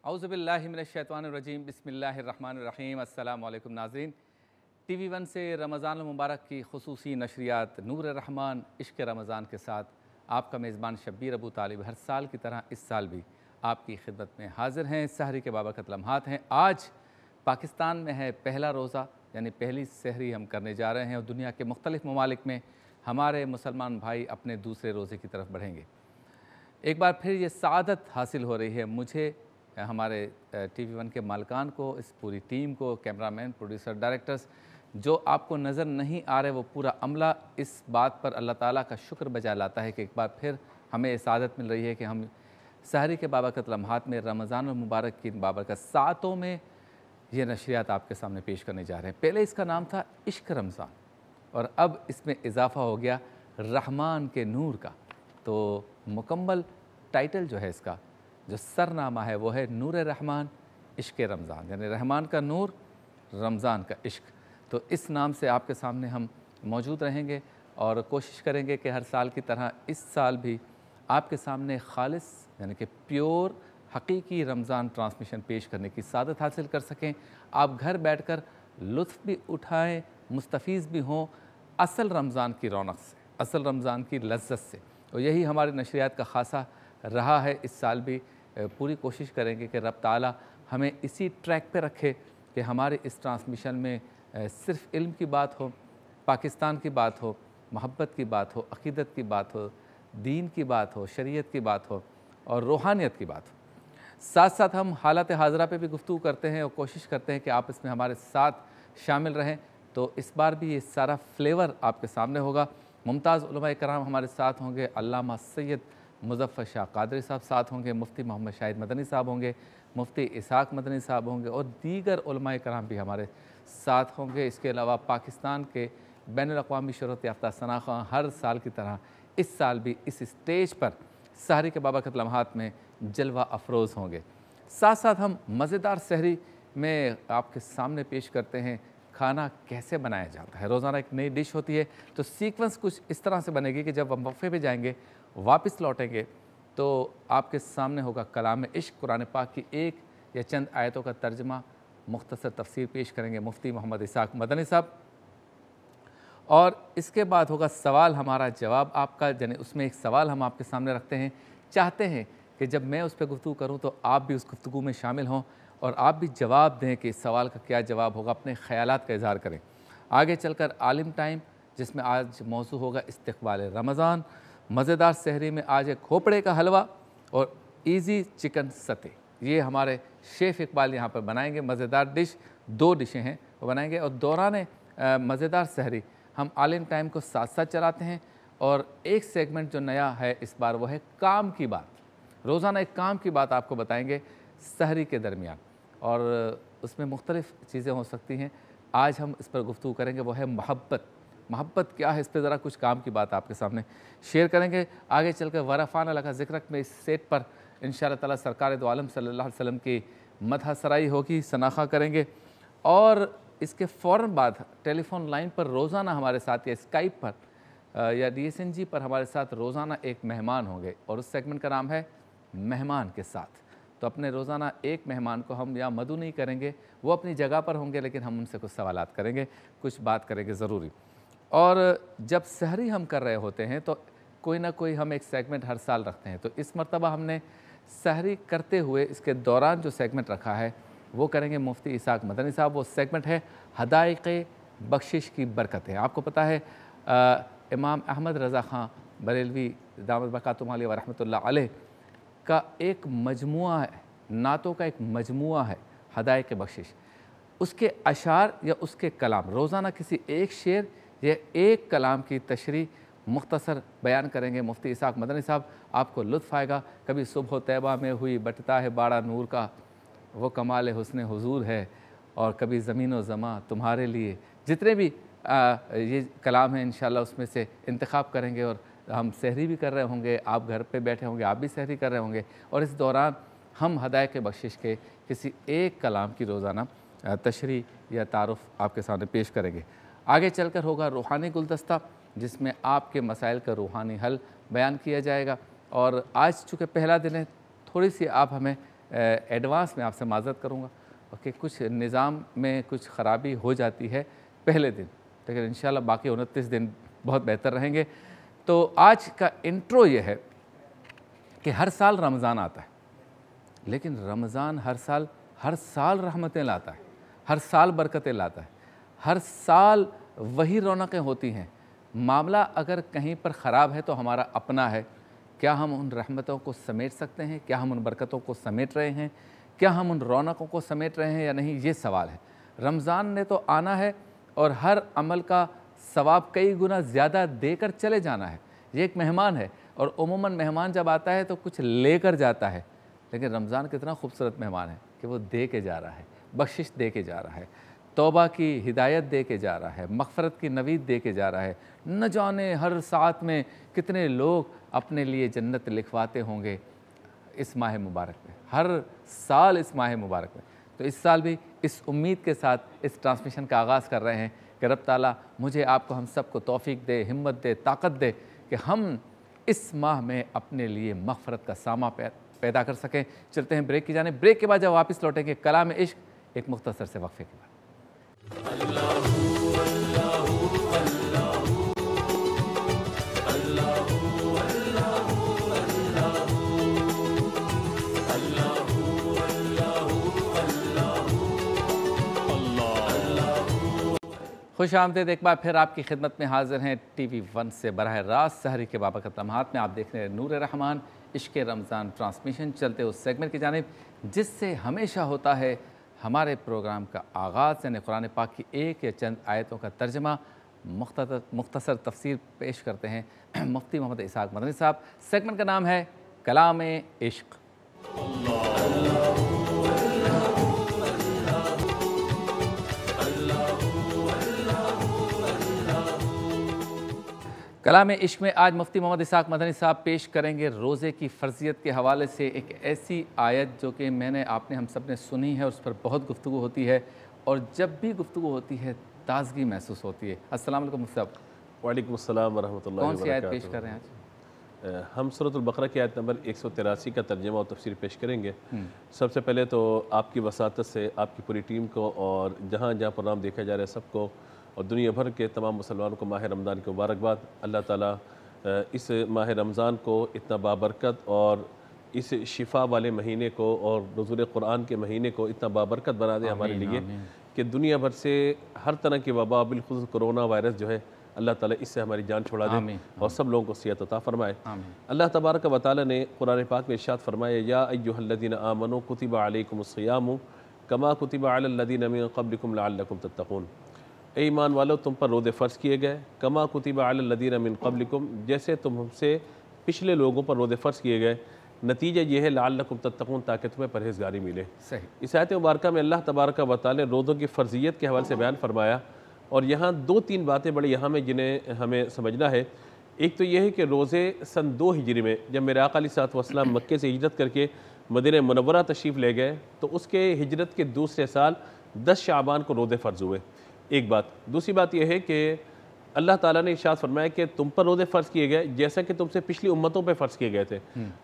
औज़ुबिल्लाहिमिनश्शैतानिर्रजीम बिस्मिल्लाहिर्रहमानिर्रहीम। अस्सलामु अलैकुम नाज़रीन। TV1 से रमज़ान मुबारक की खुसूसी नशरियात नूर रहमान इश्क़ रमज़ान के साथ आपका मेज़बान शब्बीर अबू तालिब हर साल की तरह इस साल भी आपकी खिदमत में हाज़िर हैं। सहरी के बाबरकत लम्हात हैं। आज पाकिस्तान में है पहला रोज़ा, यानी पहली सहरी हम करने जा रहे हैं और दुनिया के मुख्तलिफ़ ममालिक में हमारे मुसलमान भाई अपने दूसरे रोज़े की तरफ बढ़ेंगे। एक बार फिर ये सआदत हासिल हो रही है मुझे, हमारे TV1 के मालिकान को, इस पूरी टीम को, कैमरामैन, प्रोड्यूसर, डायरेक्टर्स, जो आपको नज़र नहीं आ रहे वो पूरा अमला इस बात पर अल्लाह ताला का शुक्र बजा लाता है कि एक बार फिर हमें सआदत मिल रही है कि हम सहरी के बाबरकत लम्हात में रमज़ान मुबारक की बाबरकत सातों में ये नशरियात आपके सामने पेश करने जा रहे हैं। पहले इसका नाम था इश्क़ रमज़ान और अब इसमें इजाफ़ा हो गया रहमान के नूर का। तो मुकम्मल टाइटल जो है इसका, जो सरनामा है वो है नूर रहमान इश्क़ रमज़ान, यानी रहमान का नूर, रमज़ान का इश्क़। तो इस नाम से आपके सामने हम मौजूद रहेंगे और कोशिश करेंगे कि हर साल की तरह इस साल भी आपके सामने खालिस यानी कि प्योर हकीकी रमज़ान ट्रांसमिशन पेश करने की सादत हासिल कर सकें। आप घर बैठकर लुत्फ़ भी उठाएँ, मुस्तफ़ीज़ भी हों असल रमज़ान की रौनक से, असल रमज़ान की लज्जत से। और यही हमारी नशरियात का ख़ासा रहा है। इस साल भी पूरी कोशिश करेंगे कि रब ताला हमें इसी ट्रैक पे रखे कि हमारे इस ट्रांसमिशन में सिर्फ़ इल्म की बात हो, पाकिस्तान की बात हो, मोहब्बत की बात हो, अक़ीदत की बात हो, दीन की बात हो, शरीयत की बात हो और रूहानियत की बात हो। साथ साथ हम हालात हाज़िरा पे भी गुफ्तगू करते हैं और कोशिश करते हैं कि आप इसमें हमारे साथ शामिल रहें। तो इस बार भी ये सारा फ्लेवर आपके सामने होगा। मुमताज़ उलमा कराम हमारे साथ होंगे, अल्लामा सैयद मुज़फ़्फ़र शाह क़ादरी साहब साथ होंगे, मुफ्ती मोहम्मद शाहिद मदनी साहब होंगे, मुफ्ती इसहाक़ मदनी साहब होंगे और दीगर उलमा कराम भी हमारे साथ होंगे। इसके अलावा पाकिस्तान के बैनुल-अक़वामी शोहरत याफ़्ता सना ख़ां हर साल की तरह इस साल भी इस स्टेज पर सहरी के बाबरकत लम्हात में जलवा अफरोज़ होंगे। साथ साथ हम मज़ेदार सहरी में आपके सामने पेश करते हैं खाना कैसे बनाया जाता है। रोज़ाना एक नई डिश होती है, तो सीक्वेंस कुछ इस तरह से बनेगी कि जब हम वक़फ़े पे जाएंगे, वापस लौटेंगे तो आपके सामने होगा कलाम इश्क़, कुरान पाक की एक या चंद आयतों का तर्जमा, मुख्तसर तफसीर पेश करेंगे मुफ्ती मोहम्मद इसहाक़ मदनी साहब। और इसके बाद होगा सवाल हमारा जवाब आपका, यानी उसमें एक सवाल हम आपके सामने रखते हैं, चाहते हैं कि जब मैं उस पर गुफ्तगू करूँ तो आप भी उस गुफ्तगू में शामिल हों और आप भी जवाब दें कि इस सवाल का क्या जवाब होगा, अपने ख़यालात का इज़हार करें। आगे चलकर आलिम टाइम, जिसमें आज मौजू होगा इस्तक़बाल रमज़ान। मज़ेदार सहरी में आज एक खोपड़े का हलवा और ईज़ी चिकन सते, ये हमारे शेफ़ इकबाल यहाँ पर बनाएंगे। मज़ेदार डिश, 2 डिशें हैं वो बनाएंगे। और दौरान मज़ेदार सहरी हम आलिम टाइम को साथ साथ चलाते हैं और एक सेगमेंट जो नया है इस बार वो है काम की बात। रोज़ाना एक काम की बात आपको बताएंगे सहरी के दरमियान और उसमें मुख्तलिफ़ चीज़ें हो सकती हैं। आज हम इस पर गुफ्तगू करेंगे, वो है मोहब्बत। मोहब्बत क्या है, इस पर ज़रा कुछ काम की बात आपके सामने शेयर करेंगे। आगे चलकर वरफ़ाना लगा ज़िक्र में इस सेट पर इंशाअल्लाह ताला सरकार दो आलम सल्लल्लाहु अलैहि वसल्लम की मदह सराई होगी, सनाखा करेंगे। और इसके फ़ौरन बाद टेलीफोन लाइन पर रोज़ाना हमारे साथ या स्काइप पर या DSNG पर हमारे साथ रोज़ाना एक मेहमान होंगे और उस सेगमेंट का नाम है मेहमान के साथ। तो अपने रोज़ाना एक मेहमान को हम या मदू नहीं करेंगे, वो अपनी जगह पर होंगे, लेकिन हम उनसे कुछ सवालात करेंगे, कुछ बात करेंगे ज़रूरी। और जब सहरी हम कर रहे होते हैं तो कोई ना कोई हम एक सेगमेंट हर साल रखते हैं। तो इस मरतबा हमने सहरी करते हुए इसके दौरान जो सेगमेंट रखा है वो करेंगे मुफ्ती इसहाक़ मदनी साहब। वो सेगमेंट है हदाइक़ बख्शिश की बरकतें। आपको पता है इमाम अहमद रज़ा ख़ान बरेलवी दामद बरकातुहु व रहमतुल्लाह अलैह का एक मजमुआ है, नातों का एक मजमुआ है हदाइक़ बख्शिश। उसके अशार या उसके कलाम, रोज़ाना किसी एक शेर या एक कलाम की तशरीह मुख्तसर बयान करेंगे मुफ्ती इसहाक़ मदनी साहब। आपको लुत्फ़ आएगा। कभी सुबह तैबा में हुई बटता है बाड़ा नूर का, वो कमाल हुस्न हुजूर है, और कभी ज़मीन व ज़मा तुम्हारे लिए। जितने भी ये कलाम हैं इंशाअल्लाह उसमें से इंतखाब करेंगे और हम सहरी भी कर रहे होंगे, आप घर पे बैठे होंगे, आप भी सहरी कर रहे होंगे और इस दौरान हम हदायत बख्शिश के किसी एक कलाम की रोज़ाना तशरीह या तारुफ़ आपके सामने पेश करेंगे। आगे चलकर होगा रूहानी गुलदस्ता, जिसमें आपके मसाइल का रूहानी हल बयान किया जाएगा। और आज चूँकि पहला दिन है, थोड़ी सी आप हमें एडवांस में आपसे माज़रत करूँगा कि कुछ निज़ाम में कुछ ख़राबी हो जाती है पहले दिन, लेकिन इंशाल्लाह बाकी 29 दिन बहुत बेहतर रहेंगे। तो आज का इंट्रो ये है कि हर साल रमज़ान आता है, लेकिन रमज़ान हर साल रहमतें लाता है, हर साल बरकतें लाता है, हर साल वही रौनकें होती हैं। मामला अगर कहीं पर ख़राब है तो हमारा अपना है। क्या हम उन रहमतों को समेट सकते हैं? क्या हम उन बरकतों को समेट रहे हैं? क्या हम उन रौनकों को समेट रहे हैं या नहीं? ये सवाल है। रमज़ान ने तो आना है और हर अमल का सवाब कई गुना ज़्यादा देकर चले जाना है। ये एक मेहमान है और उमूमन मेहमान जब आता है तो कुछ लेकर जाता है, लेकिन रमज़ान कितना खूबसूरत मेहमान है कि वो दे के जा रहा है, बख्शिश दे के जा रहा है, तौबा की हिदायत दे के जा रहा है, मग़फ़रत की नवीद दे के जा रहा है। न जाने हर साथ में कितने लोग अपने लिए जन्नत लिखवाते होंगे इस माह मुबारक में, हर साल इस माह मुबारक में। तो इस साल भी इस उम्मीद के साथ इस ट्रांसमिशन का आगाज़ कर रहे हैं कि रब ताला मुझे आपको हम सबको तौफ़ीक दे, हिम्मत दे, ताकत दे कि हम इस माह में अपने लिए मग़फ़रत का सामा पैदा कर सकें। चलते हैं ब्रेक की जानिब। ब्रेक के बाद जब वापस लौटेंगे कलाम इश्क एक मुख्तसर से वक्फ़े के बाद। खुश आमदीद एक बार फिर आपकी खिदमत में हाजिर हैं TV1 से बराह रास्त सहरी के बाबरकत लम्हात में। आप देख रहे हैं नूर रहमान इश्क़ रमज़ान ट्रांसमिशन। चलते उस सेगमेंट की जानिब जिससे हमेशा होता है हमारे प्रोग्राम का आगाज़, यानी कुरान पाक की एक या चंद आयतों का तर्जमा, मुख्तसर तफसीर पेश करते हैं मुफ्ती मोहम्मद इसहाक़ मदनी साहब। सेगमेंट का नाम है कलाम इश्क़। कलाम इश्क़ में आज मुफ्ती मोहम्मद इसहाक़ मदनी साहब पेश करेंगे रोज़े की फ़र्ज़ियत के हवाले से एक ऐसी आयत जो कि आपने हम सब ने सुनी है, उस पर बहुत गुफ्तगू होती है और जब भी गुफ्तगू होती है ताज़गी महसूस होती है। अस्सलाम वालेकुम मुफ्ती साहब। वालेकुम अस्सलाम वरहमतुल्लाहि कौन सी आयत पेश कर रहे हैं आज? हम सूरतुल बक़रा की आयत नंबर 183 का तर्जमा और तफसीर पेश करेंगे। सबसे पहले तो आपकी वसातत से आपकी पूरी टीम को और जहाँ जहाँ प्रोग्राम देखा जा रहा है सबको और दुनिया भर के तमाम मुसलमानों को माह रमज़ान की मुबारकबाद। अल्लाह ताला इस माह रमज़ान को इतना बाबरकत और इस शिफा वाले महीने को और नुज़ूल क़ुरान के महीने को इतना बाबरकत बना दे हमारे लिए कि दुनिया भर से हर तरह की वबा, बिलखुसूस कोरोना वायरस जो है, अल्लाह ताला इससे हमारी जान छुड़ा दे और सब लोगों को सेहत अता फरमाए। अल्लाह तबारक व तआला ने कुरान पाक में इरशाद फरमाया, या अय्युहल्लज़ीना आमनू कुतिबा अलैकुमुस्सियामु कमा कुतिबा अलल्लज़ीना मिन क़ब्लिकुम लअल्लकुम तत्तक़ून। ए ईमान वालो, तुम पर रोज़े फ़र्ज़ किए गए, कमा कुतिबा अलल्लज़ीना मिन क़ब्लिकुम, जैसे तुमसे पिछले लोगों पर रोज़े फ़र्ज़ किए गए। नतीजा ये है लअल्लकुम तत्तक़ून, ताकि तुम्हें परहेज़गारी मिले। सही। इस आयत मुबारक में अल्लाह तबारक व तआला ने रोज़ों की फ़र्ज़ियत के हवाले से बयान फरमाया और यहाँ दो तीन बातें बड़ी अहम हैं जिन्हें हमें समझना है। एक तो यह है कि रोज़े सन 2 हिजरी में जब मेरे आका अलैहिस्सलातु वस्सलाम मक्के से हिजरत करके मदीना मुनव्वरा तशरीफ़ ले गए तो उसके हिजरत के दूसरे साल 10 शाबान को रोज़े फ़र्ज़ हुए। एक बात। दूसरी बात यह है कि अल्लाह ताला ने इरशाद फरमाया कि तुम पर रोज़े फ़र्ज़ किए गए जैसा कि तुमसे पिछली उम्मतों पर फ़र्ज़ किए गए थे।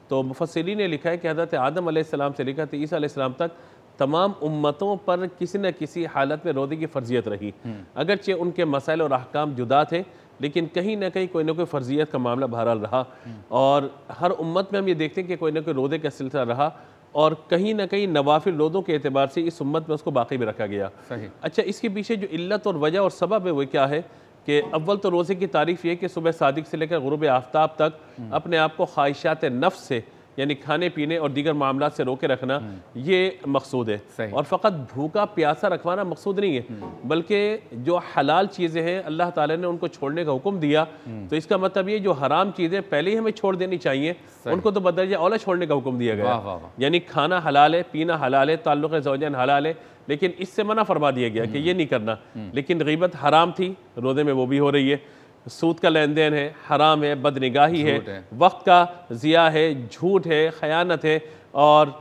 तो मुफस्सिरीन ने लिखा है कि हज़रत आदम अलैहिस्सलाम से लेकर ईसा अलैहिस्सलाम तक तमाम उम्मतों पर किसी न किसी हालत में रोज़े की फ़र्जियत रही। अगरचे उनके मसाइल और अहकाम जुदा थे, लेकिन कहीं ना कहीं कोई ना कोई फ़र्जियत का मामला बहरहाल रहा और हर उम्मत में हम ये देखते हैं कि कोई ना कोई रोज़े का सिलसिला रहा और कहीं ना कहीं नवाफिल रोज़ों के एतबार से इस उम्मत में उसको बाकी भी रखा गया। अच्छा, इसके पीछे जो इल्लत और वजह और सबब है वो क्या है कि अव्वल तो रोज़े की तारीफ़ ये कि सुबह सादिक से लेकर गुरूब आफ्ताब तक अपने आप को ख्वाहिशात नफ्स से यानी खाने पीने और दीगर मामला से रोके रखना ये मकसूद है। और फ़कत भूखा प्यासा रखवाना मकसूद नहीं है, बल्कि जो हलाल चीज़ें हैं अल्लाह ताला ने उनको छोड़ने का हुक्म दिया, तो इसका मतलब ये जो हराम चीज़ें पहले ही हमें छोड़ देनी चाहिए उनको तो बदरजा औला छोड़ने का हुक्म दिया गया। यानी खाना हलाल है, पीना हलाल है, ताल्लुक़ ज़ौजैन हलाल है, लेकिन इससे मना फरमा दिया गया कि ये नहीं करना। लेकिन ग़ीबत हराम थी, रोज़े में वो भी हो रही है। सूद का लेन देन है, हराम है, बदनिगाही है, वक्त का ज़िया है, झूठ है, ख़यानत है और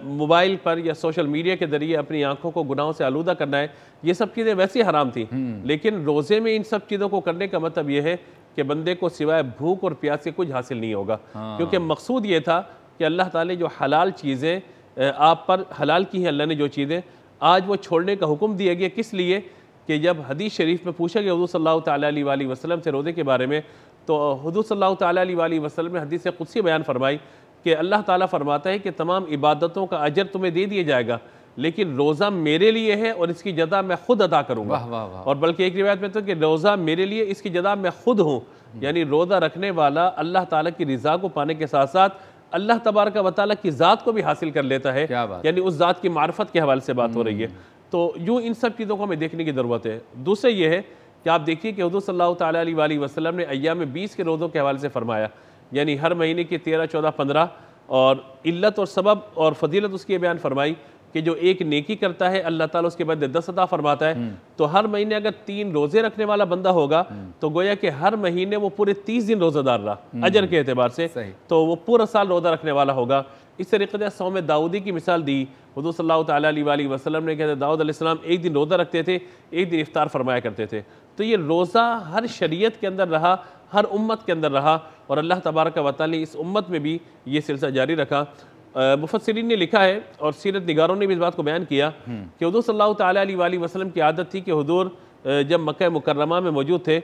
मोबाइल पर या सोशल मीडिया के ज़रिए अपनी आंखों को गुनाहों से आलूदा करना है। ये सब चीज़ें वैसे हराम थी, लेकिन रोज़े में इन सब चीज़ों को करने का मतलब ये है कि बंदे को सिवाय भूख और प्यास से कुछ हासिल नहीं होगा। क्योंकि मकसूद ये था कि अल्लाह ताला जो हलाल चीज़ें आप पर हलाल की हैं अल्लाह ने जो चीज़ें, आज वो छोड़ने का हुक्म दिया गया। किस लिए कि जब हदीस शरीफ में पूछा गया हुज़ूर सल्लल्लाहु तआला अलैहि वसल्लम से रोज़े के बारे में, तो हुज़ूर सल्लल्लाहु तआला अलैहि वसल्लम ने हदीस कुदसी बयान फरमाई कि अल्लाह ताला फरमाता है कि तमाम इबादतों का अजर तुम्हें दे दिया जाएगा, लेकिन रोज़ा मेरे लिए है और इसकी जदा मैं खुद अदा करूँगा। और बल्कि एक रिवायत में तो कि रोज़ा मेरे लिए, इसकी जदा मैं खुद हूँ। यानी रोज़ा रखने वाला अल्लाह ताला की रिज़ा को पाने के साथ साथ अल्लाह तबारक व तआला की ज़ात को भी हासिल कर लेता है, यानी उस ज़ात की मार्फत के हवाले से बात हो रही है। तो यूँ इन सब चीज़ों को हमें देखने की ज़रूरत है। दूसरे ये है कि आप देखिए कि हुज़ूर सल्लल्लाहु तआला अलैहि वसल्लम ने अय्याम 20 के रोज़ों के हवाले से फरमाया, यानी हर महीने की 13, 14, 15, और इल्लत और सबब और फजीलत उसकी बयान फरमाई कि जो एक नेकी करता है अल्लाह ताला उसके बदले 10 अता फरमाता है। तो हर महीने अगर 3 रोज़े रखने वाला बंदा होगा तो गोया कि हर महीने वो पूरे 30 दिन रोज़ादार रहा अजर के एतबार से, तो वो पूरा साल रोज़ा रखने वाला होगा। इस तरीके से सौम दाऊदी की मिसाल दी हुज़ूर सल्लल्लाहु तआला अलैहि वसल्लम ने, कहते दाऊद अलैहिस्सलाम एक दिन रोज़ा रखते थे, एक दिन इफ्तार फरमाया करते थे। तो ये रोज़ा हर शरीयत के अंदर रहा, हर उम्मत के अंदर रहा, और अल्लाह तबारक व तआला ने इस उम्मत में भी ये सिलसिला जारी रखा। मुफस्सिरीन ने लिखा है और सीरत निगारों ने भी इस बात को बयान किया कि हुज़ूर सल्लल्लाहु तआला अलैहि वसल्लम की आदत थी कि हुज़ूर जब मक्का मुकर्रमा में मौजूद थे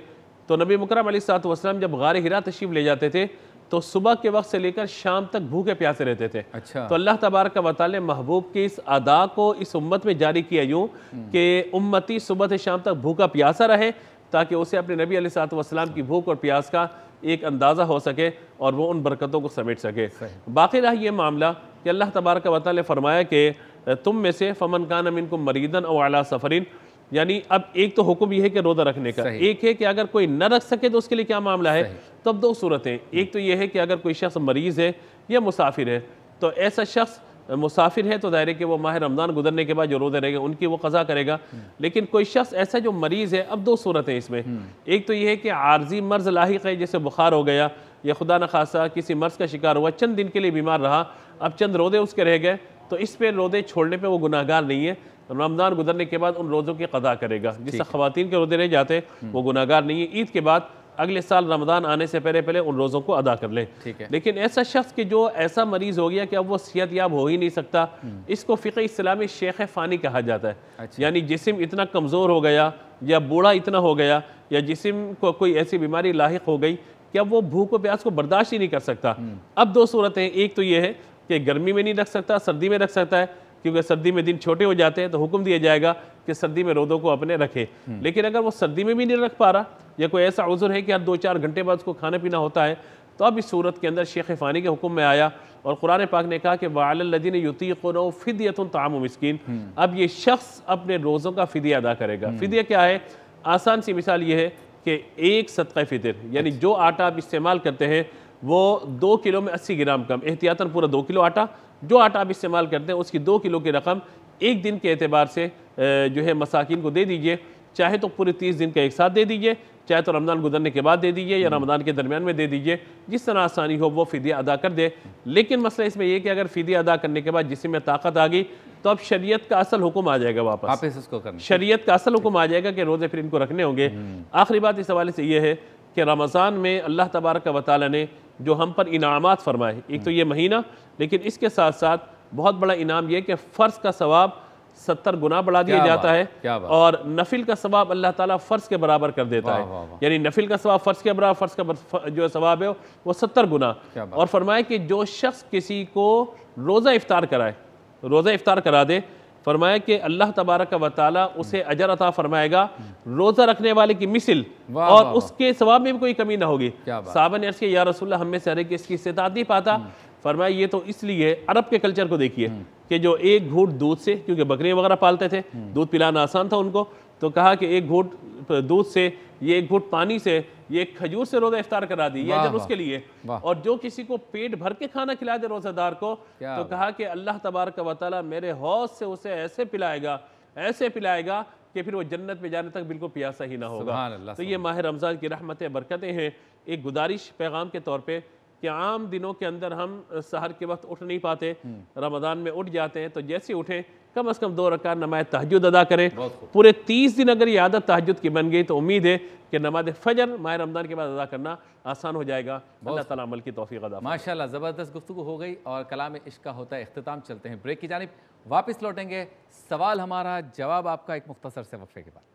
तो नबी मुकर्रम अलैहिस्सलातु वस्सलाम जब गारे हिरा तशरीफ़ ले जाते थे तो सुबह के वक्त से लेकर शाम तक भूखे प्यासे रहते थे। तो अल्लाह तबारक व तआला ने महबूब की इस अदा को इस उम्मत में जारी किया यूँ कि उम्मती सुबह से शाम तक भूखा प्यासा रहे, ताकि उसे अपने नबी अलैहिस्सलातु वस्सलाम की भूख और प्यास का एक अंदाज़ा हो सके और वो उन बरकतों को समेट सके। बाकी रहा ये मामला कि अल्लाह तबारक व तआला ने फरमाया कि तुम में से फमन कान मिनकुम मरीदन औ अला सफरिन, यानी अब एक तो हुक्म यह है कि रोज़ा रखने का, एक है कि अगर कोई न रख सके तो उसके लिए क्या मामला है। तो अब 2 सूरतें, एक तो यह है कि अगर कोई शख्स मरीज़ है या मुसाफिर है, तो ऐसा शख्स मुसाफिर है तो दायरे के वो माह रमज़ान गुजरने के बाद जो रोज़े रहेंगे उनकी वो क़ज़ा करेगा। लेकिन कोई शख्स ऐसा जो मरीज़ है, अब 2 सूरतें इसमें, एक तो यह है कि आर्जी मर्ज़ लाहिक़ है, जैसे बुखार हो गया या खुदा न खासा किसी मर्ज़ का शिकार हुआ, चंद दिन के लिए बीमार रहा, अब चंद रोज़े उसके रह गए, तो इस पर रोज़े छोड़ने पर वो गुनाहगार नहीं है, रमज़ान गुजरने के बाद उन रोज़ों की क़ज़ा करेगा। जिससे ख़वातीन के रोज़े रह जाते वो गुनाहगार नहीं है, ईद के बाद अगले साल रमज़ान आने से पहले पहले उन रोज़ों को अदा कर लें। लेकिन ऐसा शख्स कि जो ऐसा मरीज़ हो गया कि अब वो सेहतयाब हो ही नहीं सकता, इसको फ़िक़्ह इस्लाम में शेख फ़ानी कहा जाता है। यानी जिस्म इतना कमज़ोर हो गया या बूढ़ा इतना हो गया या जिस्म को कोई ऐसी बीमारी लाहिक हो गई कि अब वो भूख व प्यास को बर्दाश्त ही नहीं कर सकता। अब 2 सूरतें, एक तो ये है कि गर्मी में नहीं रख सकता, सर्दी में रख सकता है, क्योंकि सर्दी में दिन छोटे हो जाते हैं तो हुक्म दिया जाएगा कि सर्दी में रोज़ों को अपने रखे। लेकिन अगर वो सर्दी में भी नहीं रख पा रहा या कोई ऐसा उज़्र है कि हर 2-4 घंटे बाद उसको खाना पीना होता है, तो अब इस सूरत के अंदर शेख फ़ानी के हुक्म में आया और कुरान पाक ने कहा कि वअलल्लज़ीना युतीक़ूनहु फ़िद्यतुन ताअमु मिस्कीन। अब ये शख्स अपने रोज़ों का फ़िदिया अदा करेगा। फ़िदिया क्या है? आसान सी मिसाल ये है कि एक सदक़ा फ़ितर, यानी जो आटा आप इस्तेमाल करते हैं वो 2 किलो में 80 ग्राम कम, एहतियातन पूरा 2 किलो आटा, जो आटा आप इस्तेमाल करते हैं उसकी 2 किलो की रकम एक दिन के एतबार से जो है मसाकिन को दे दीजिए। चाहे तो पूरे 30 दिन का एक साथ दे दीजिए, चाहे तो रमज़ान गुजरने के बाद दे दीजिए या रमज़ान के दरमियान में दे दीजिए, जिस तरह आसानी हो वो फ़िदिया अदा कर दे। लेकिन मसला इसमें यह कि अगर फ़िदिया अदा करने के बाद जिस्म में ताकत आ गई तो अब शरीयत का असल हुक्म आ जाएगा, वापस इसको करना, शरीयत का असल हुक्म आ जाएगा कि रोज़े फिर इनको रखने होंगे। आखिरी बात इस हवाले से यह है कि रमज़ान में अल्लाह तबारक व तआला ने जो हम पर इनामात फरमाए, एक तो ये महीना, लेकिन इसके साथ साथ बहुत बड़ा इनाम यह कि फ़र्ज़ का सवाब 70 गुना बढ़ा दिया जाता है और नफिल का सवाब अल्लाह ताला फ़र्ज़ के बराबर कर देता है। यानी नफिल का सवाब फ़र्ज़ के बराबर, फ़र्ज़ का जो सवाब है वो 70 गुना। और फरमाए कि जो शख्स किसी को रोज़ा इफ्तार कराए, रोज़ा इफ्तार करा दे, फरमाया कि अल्लाह तबारक व तआला उसे अजर अता फरमाएगा रोज़ा रखने वाले की मिसल, और उसके सवाब में भी कोई कमी ना होगी। साहबा ने अर्ज़ किया, या रसूलल्लाह, हम में से हर एक इसकी इस्तिताअत नहीं पाता। फरमाया ये तो इसलिए, अरब के कल्चर को देखिए कि जो एक घूंट दूध से, क्योंकि बकरियाँ वगैरह पालते थे, दूध पिलाना आसान था उनको, तो कहा कि एक घूंट दूध से, ये एक घूंट पानी से, ये एक खजूर से रोज़ा इफ्तार करा दी, ये अजर उसके लिए। और जो किसी को पेट भर के खाना खिला दे रोज़ादार को, तो कहा कि अल्लाह तबारक व तआला मेरे हौज से उसे ऐसे पिलाएगा, ऐसे पिलाएगा कि फिर वो जन्नत में जाने तक बिल्कुल प्यासा ही ना होगा। तो ये माह रमज़ान की रहमतें, बरकतें हैं। एक गुजारिश पैगाम के तौर पे कि आम दिनों के अंदर हम सहर के वक्त उठ नहीं पाते, रमज़ान में उठ जाते हैं, तो जैसे उठें कम से कम 2 रकात नमाज तहज्जुद अदा करें। पूरे 30 दिन अगर ये आदत तहज्जुद की बन गई तो उम्मीद है कि नमाज फजर माह रमज़ान के बाद अदा करना आसान हो जाएगा। अल्लाह ताला अमल की तौफीक अदा। माशाल्लाह, ज़बरदस्त गुफ्तगू हो गई और कलाम इश्क का होता है इख्तिताम। चलते हैं ब्रेक की जानिब, वापस लौटेंगे। सवाल हमारा, जवाब आपका एक मुख्तसर से वक्फे के बाद।